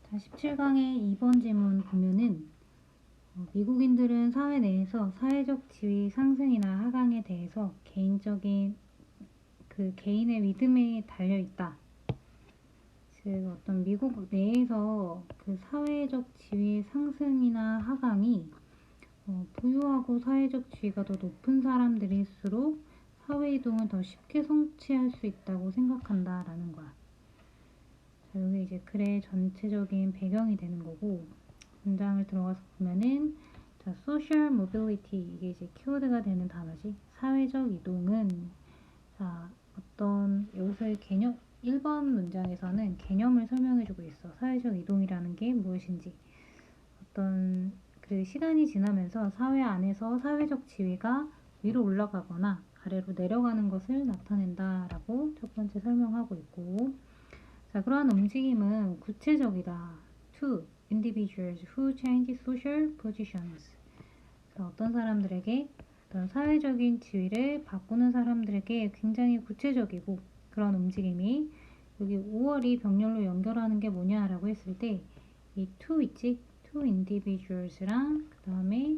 자, 17강의 2번 질문 보면은 미국인들은 사회 내에서 사회적 지위 상승이나 하강에 대해서 개인적인 개인의 믿음에 달려 있다. 즉 어떤 미국 내에서 그 사회적 지위 상승이나 하강이 부유하고 사회적 지위가 더 높은 사람들일수록 사회 이동을 더 쉽게 성취할 수 있다고 생각한다라는 거야. 자, 여기 이제 글의 전체적인 배경이 되는 거고, 문장을 들어가서 보면은, 자, social mobility, 이게 이제 키워드가 되는 단어지. 사회적 이동은, 자, 여기서의 개념, 1번 문장에서는 개념을 설명해주고 있어. 사회적 이동이라는 게 무엇인지. 그 시간이 지나면서 사회 안에서 사회적 지위가 위로 올라가거나 아래로 내려가는 것을 나타낸다라고 첫 번째 설명하고 있고, 자, 그러한 움직임은 구체적이다. To individuals who change social positions. 자, 어떤 사람들에게 어떤 사회적인 지위를 바꾸는 사람들에게 굉장히 구체적이고, 그런 움직임이 여기 5월이 병렬로 연결하는 게 뭐냐라고 했을 때 이 to 있지? to individuals랑 그 다음에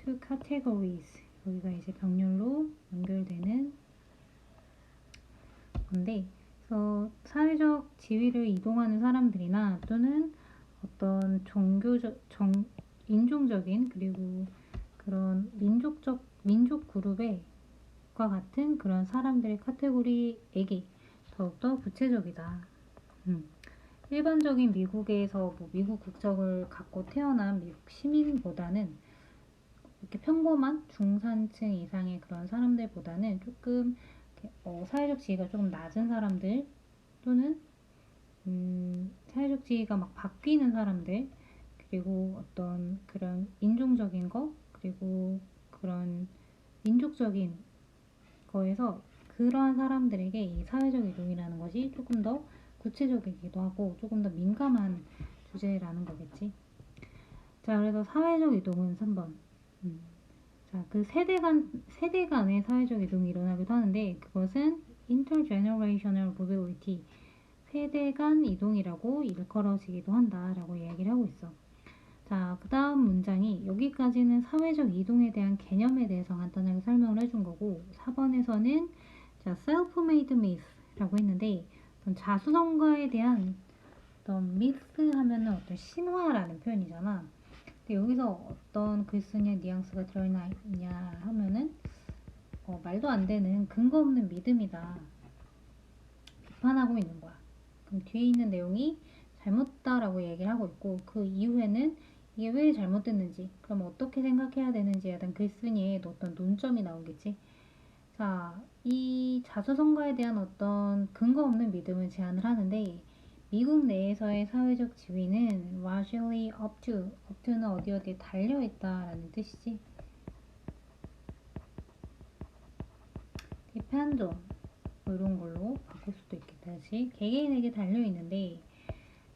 to categories, 여기가 이제 병렬로 연결되는 건데, 그래서 사회적 지위를 이동하는 사람들이나 또는 어떤 인종적인 그리고 그런 민족 그룹과 같은 그런 사람들의 카테고리에게 더욱더 구체적이다. 일반적인 미국에서 미국 국적을 갖고 태어난 미국 시민보다는 이렇게 평범한 중산층 이상의 그런 사람들보다는 조금 사회적 지위가 조금 낮은 사람들 또는 사회적 지위가 막 바뀌는 사람들, 그리고 어떤 그런 인종적인 거, 그리고 그런 민족적인 거에서 그러한 사람들에게 이 사회적 이동이라는 것이 조금 더 구체적이기도 하고 조금 더 민감한 주제라는 거겠지. 자, 그래서 사회적 이동은 3번. 자, 그 세대 간의 사회적 이동이 일어나기도 하는데, 그것은 intergenerational mobility, 세대 간 이동이라고 일컬어지기도 한다라고 이야기를 하고 있어. 자, 그 다음 문장이, 여기까지는 사회적 이동에 대한 개념에 대해서 간단하게 설명을 해준 거고, 4번에서는 자, self-made myth라고 했는데, 어떤 자수성가에 대한 어떤 myth 하면은 어떤 신화라는 표현이잖아. 근데 여기서 어떤 글쓰기의 뉘앙스가 들어있냐 하면은 말도 안 되는 근거 없는 믿음이다, 비판하고 있는 거야. 그럼 뒤에 있는 내용이 잘못다라고 얘기를 하고 있고, 그 이후에는 이게 왜 잘못됐는지, 그럼 어떻게 생각해야 되는지에 대한 글쓴이의 어떤 논점이 나오겠지. 자, 이 자수성가에 대한 어떤 근거 없는 믿음을 제안을 하는데, 미국 내에서의 사회적 지위는 largely up to는 어디에 달려있다라는 뜻이지. depend on 이런 걸로 바꿀 수도 있겠다. 그치? 개개인에게 달려있는데,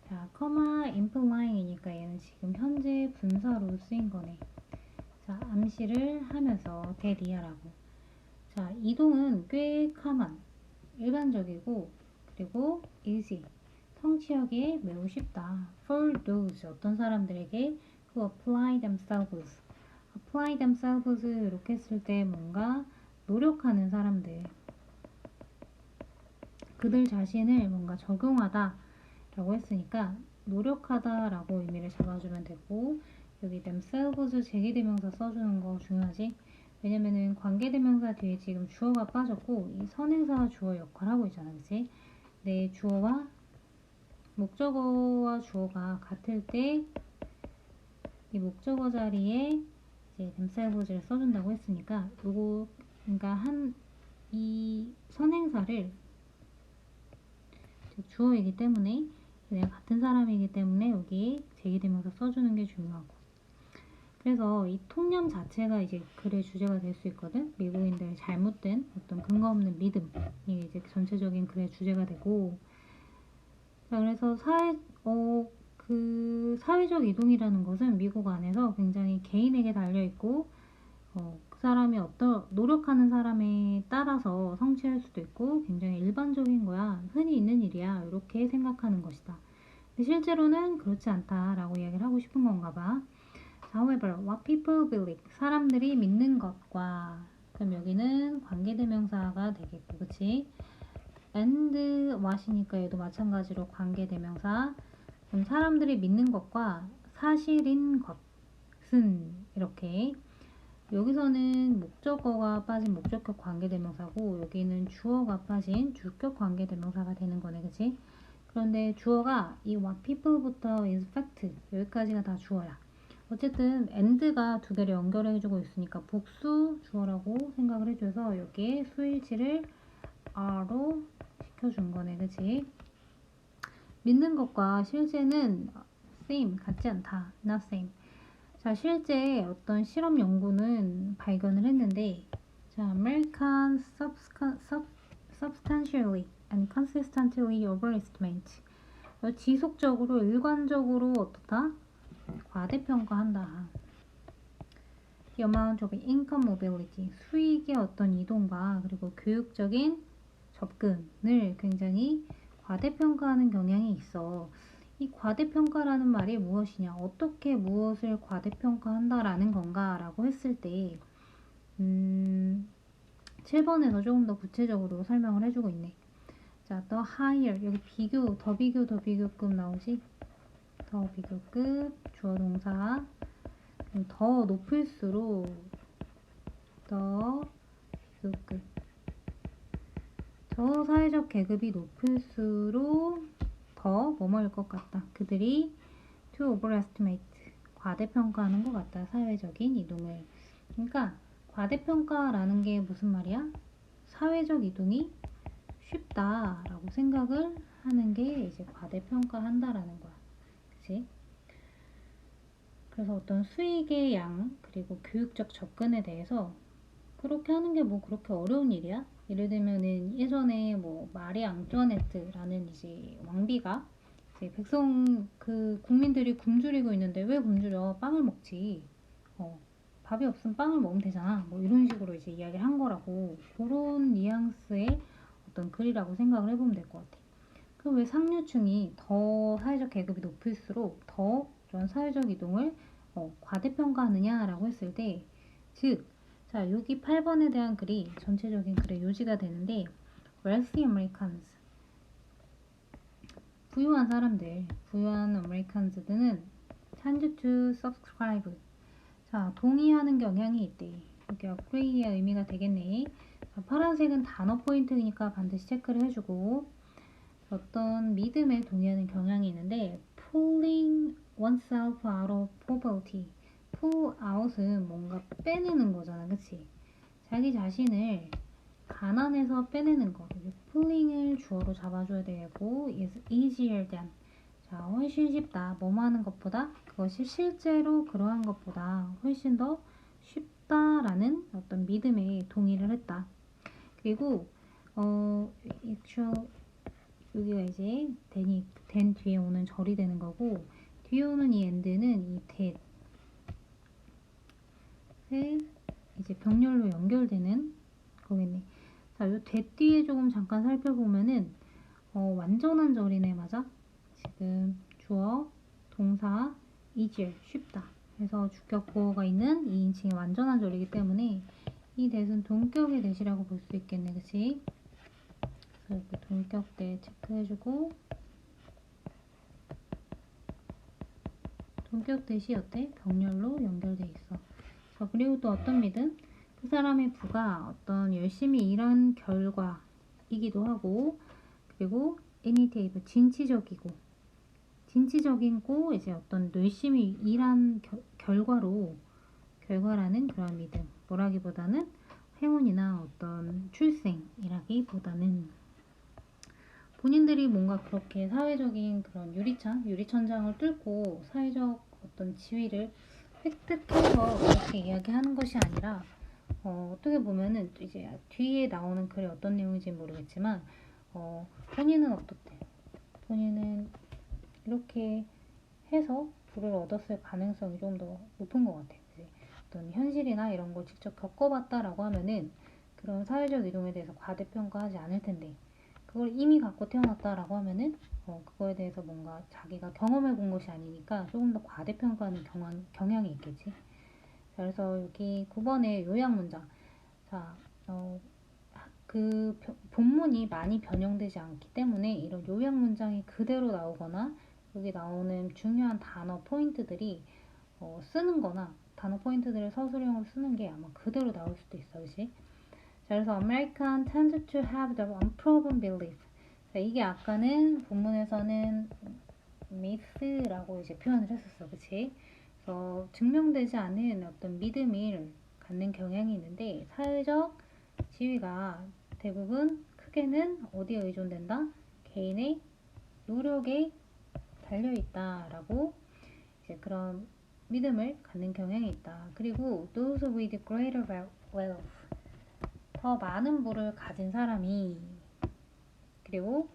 자, comma implying이니까 얘는 지금 현재 분사로 쓰인 거네. 자, 암시를 하면서 대리하라고. 자, 이동은 꽤 common, 일반적이고, 그리고 easy, 성취하기에 매우 쉽다. for those, 어떤 사람들에게 who apply themselves 이렇게 했을 때 뭔가 노력하는 사람들, 그들 자신을 뭔가 적용하다 라고 했으니까 노력하다 라고 의미를 잡아주면 되고, 여기 themselves 제기대명사 써주는 거 중요하지. 왜냐면은 관계대명사 뒤에 지금 주어가 빠졌고 이 선행사가 주어 역할을 하고 있잖아, 그치? 내 주어와 목적어와 주어가 같을 때 이 목적어 자리에 이제 themselves를 써준다고 했으니까 요거, 그러니까 이 선행사를 주어이기 때문에 그냥 같은 사람이기 때문에 여기 제기대명사 써주는 게 중요하고, 그래서 이 통념 자체가 이제 글의 주제가 될 수 있거든. 미국인들의 잘못된 어떤 근거 없는 믿음, 이게 이제 전체적인 글의 주제가 되고, 자, 그래서 사회적 이동이라는 것은 미국 안에서 굉장히 개인에게 달려있고, 그 사람이 노력하는 사람에 따라서 성취할 수도 있고 굉장히 일반적인 거야, 흔히 있는 일이야, 이렇게 생각하는 것이다. 근데 실제로는 그렇지 않다라고 이야기를 하고 싶은 건가 봐. However, what people believe. 사람들이 믿는 것과 그럼 여기는 관계대명사가 되겠고, 그치? and what이니까 얘도 마찬가지로 관계대명사. 그럼 사람들이 믿는 것과 사실인 것은 이렇게 여기서는 목적어가 빠진 목적격 관계대명사고 여기는 주어가 빠진 주격 관계대명사가 되는 거네, 그치? 그런데 주어가 이 what people부터 is fact 여기까지가 다 주어야. 어쨌든 and가 두 개를 연결해주고 있으니까 복수 주어라고 생각을 해줘서 여기에 수일치를 are로 시켜준 거네, 그치? 믿는 것과 실제는 same, 같지 않다. not same. 자, 실제 어떤 실험 연구는 발견을 했는데, 자, American substantially and consistently overestimate. 지속적으로, 일관적으로 어떻다? 과대평가한다. The amount of income mobility. 수익의 어떤 이동과 그리고 교육적인 접근을 굉장히 과대평가하는 경향이 있어. 이 과대평가라는 말이 무엇이냐? 어떻게 무엇을 과대평가한다라는 건가? 라고 했을 때 7번에서 조금 더 구체적으로 설명을 해주고 있네. 자, the higher 여기 비교, 더 비교급 나오지? 더 비교급, 주어 동사 더 높을수록 더 비교급 저 사회적 계급이 높을수록 더 뭐뭐일 것 같다. 그들이 to overestimate 과대평가하는 것 같다. 사회적인 이동을. 그러니까 과대평가라는 게 무슨 말이야? 사회적 이동이 쉽다라고 생각을 하는 게 이제 과대평가한다라는 거야. 그치? 그래서 어떤 수익의 양 그리고 교육적 접근에 대해서 그렇게 하는 게 뭐 그렇게 어려운 일이야? 예를 들면은 예전에 뭐 마리 앙뚜아네트라는 이제 왕비가 이제 백성 그 국민들이 굶주리고 있는데 왜 굶주려? 빵을 먹지. 밥이 없으면 빵을 먹으면 되잖아. 뭐 이런 식으로 이제 이야기를 한 거라고. 그런 뉘앙스의 어떤 글이라고 생각을 해보면 될 것 같아. 그럼 왜 상류층이 더 사회적 계급이 높을수록 더 이런 사회적 이동을 과대평가하느냐라고 했을 때, 즉, 자, 여기 8번에 대한 글이 전체적인 글의 요지가 되는데, wealthy Americans, 부유한 사람들, 부유한 아메리칸즈들은 tend to subscribe, 자, 동의하는 경향이 있대. 여기 agree의 의미가 되겠네. 자, 파란색은 단어 포인트니까 반드시 체크를 해주고, 어떤 믿음에 동의하는 경향이 있는데 pulling oneself out of poverty. pull out은 뭔가 빼내는 거잖아, 그치? 자기 자신을 가난에서 빼내는 거. pulling을 주어로 잡아줘야 되고 is easier than. 자, 훨씬 쉽다. 뭐뭐 하는 것보다 그것이 실제로 그러한 것보다 훨씬 더 쉽다라는 어떤 믿음에 동의를 했다. 그리고 actual 여기가 이제 된 뒤에 오는 절이 되는 거고 뒤에 오는 이 end는 이 that을 이제 병렬로 연결되는 거겠네. 자, 요 that 뒤에 조금 잠깐 살펴보면은 완전한 절이네, 맞아? 지금 주어, 동사, easier, 쉽다. 그래서 주격 보어가 있는 2인칭의 완전한 절이기 때문에 이 that은 동격의 that이라고 볼 수 있겠네, 그치? 그래서 이렇게 동격 that 체크해주고 동격 that이 어때? 병렬로 연결돼 있어. 자, 그리고 또 어떤 믿음? 그 사람의 부가 어떤 열심히 일한 결과이기도 하고 그리고 initiative, 진취적이고 이제 어떤 열심히 일한 결과라는 그런 믿음. 뭐라기보다는 행운이나 어떤 출생이라기보다는 본인들이 뭔가 그렇게 사회적인 그런 유리천장을 뚫고 사회적 어떤 지위를 획득해서 그렇게 이야기하는 것이 아니라 어떻게 보면은 이제 뒤에 나오는 글이 어떤 내용인지 모르겠지만 본인은 어떻대? 본인은 이렇게 해서 부를 얻었을 가능성이 좀 더 높은 것 같아. 그치? 어떤 현실이나 이런 걸 직접 겪어봤다라고 하면은 그런 사회적 이동에 대해서 과대평가하지 않을 텐데 그걸 이미 갖고 태어났다라고 하면은 그거에 대해서 뭔가 자기가 경험해 본 것이 아니니까 조금 더 과대평가하는 경향이 있겠지. 자, 그래서 여기 9번의 요약 문장. 자, 본문이 많이 변형되지 않기 때문에 이런 요약 문장이 그대로 나오거나 여기 나오는 중요한 단어 포인트들이 쓰는 거나 단어 포인트들을 서술형으로 쓰는 게 아마 그대로 나올 수도 있어, 그치? 자, 그래서 American tend to have the unproven belief. 자, 이게 아까는 본문에서는 myth라고 이제 표현을 했었어, 그치? 그래서 증명되지 않은 어떤 믿음을 갖는 경향이 있는데 사회적 지위가 대부분 크게는 어디에 의존된다? 개인의 노력에 달려있다라고 이제 그런 믿음을 갖는 경향이 있다. 그리고 those with greater wealth, 더 많은 부를 가진 사람이, 그리고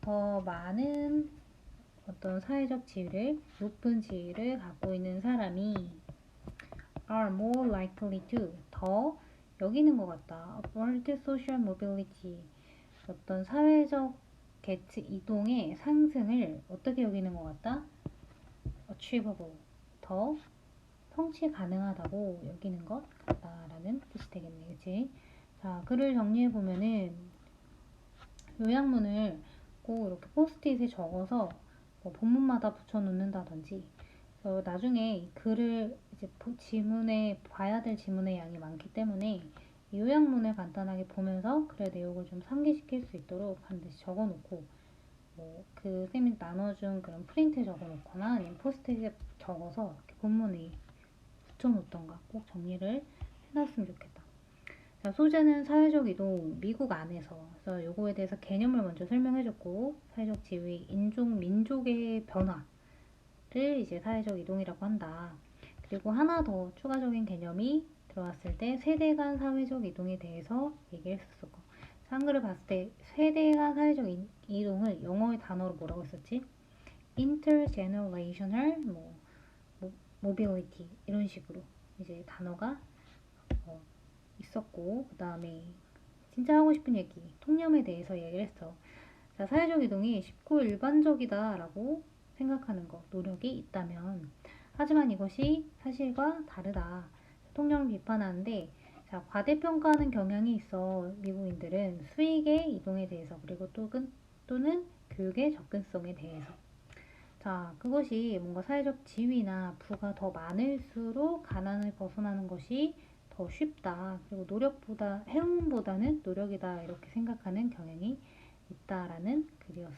더 많은 어떤 사회적 지위를, 높은 지위를 갖고 있는 사람이 are more likely to, 더 여기는 것 같다. upward social mobility, 어떤 사회적 계층 이동의 상승을 어떻게 여기는 것 같다? achievable, 더 성취 가능하다고 여기는 것 같다라는 뜻이 되겠네, 그치? 자, 글을 정리해 보면은 요약문을 꼭 이렇게 포스트잇에 적어서 뭐 본문마다 붙여놓는다든지, 나중에 이 글을 이제 지문에 봐야 될 지문의 양이 많기 때문에 이 요약문을 간단하게 보면서 글의 내용을 좀 상기시킬 수 있도록 반드시 적어놓고, 뭐 그 쌤이 나눠준 그런 프린트 적어놓거나 아니면 포스트잇에 적어서 이렇게 본문에 붙여놓던가 꼭 정리를 해놨으면 좋겠다. 자, 소재는 사회적 이동, 미국 안에서. 그래서 요거에 대해서 개념을 먼저 설명해줬고, 사회적 지위, 인종, 민족의 변화를 이제 사회적 이동이라고 한다. 그리고 하나 더 추가적인 개념이 들어왔을 때 세대 간 사회적 이동에 대해서 얘기했었을 거. 한글을 봤을 때 세대 간 사회적 이동을 영어의 단어로 뭐라고 했었지? intergenerational mobility 이런 식으로 이제 단어가 있었고, 그 다음에 진짜 하고 싶은 얘기, 통념에 대해서 얘기를 했어. 자, 사회적 이동이 쉽고 일반적이다라고 생각하는 거, 노력이 있다면, 하지만 이것이 사실과 다르다. 통념을 비판하는데, 자, 과대평가하는 경향이 있어. 미국인들은 수익의 이동에 대해서, 그리고 또는 교육의 접근성에 대해서. 자, 그것이 뭔가 사회적 지위나 부가 더 많을수록 가난을 벗어나는 것이 더 쉽다. 그리고 행운보다는 노력이다. 이렇게 생각하는 경향이 있다라는 글이었어.